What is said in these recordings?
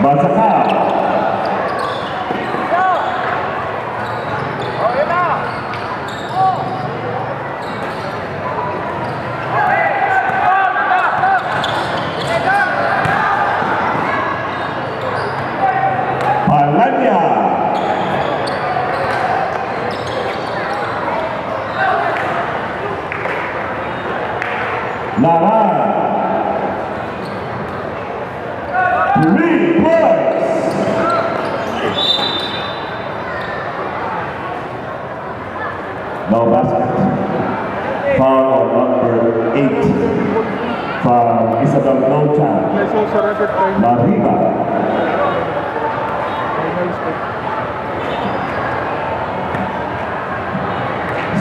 Basakal. Palanya. Laran. 3 points. No basket. Foul on number 8 from Isabel Nocha. Mariba.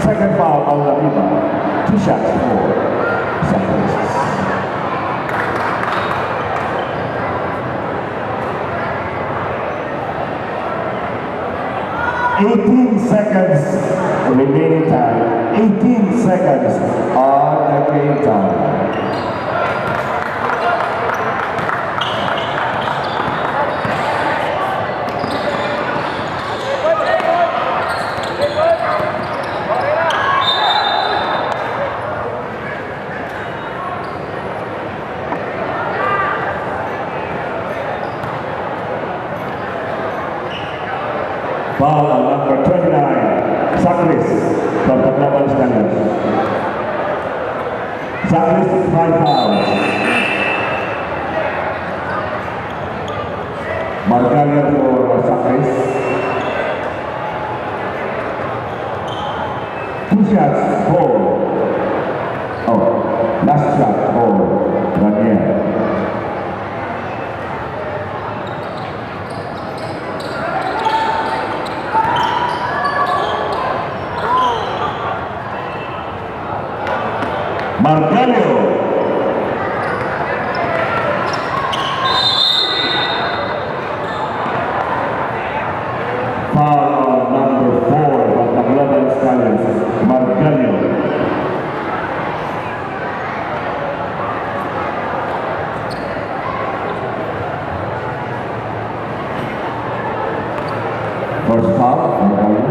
Second foul on Mariba. 2 shots for Zaccharis. 18 seconds remaining time. 18 seconds on the game time. Foul on number 29, Zaccharis from the Global Standards. Zaccharis 5 fouls. Margalia for Zaccharis. 2 shots for. Oh, last shot for Ranier. Margalio. Foul on number 4 of the Global Standards, Margalio. First foul, Margalio.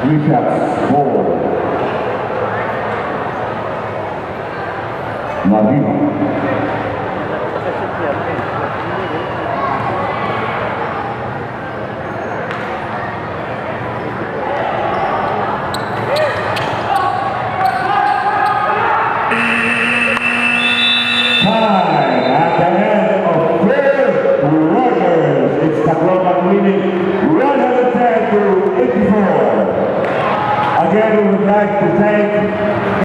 Three shots for Mariba. Time at the end of third quarters. It's Tacloban winning 110-84. Again, we would like to thank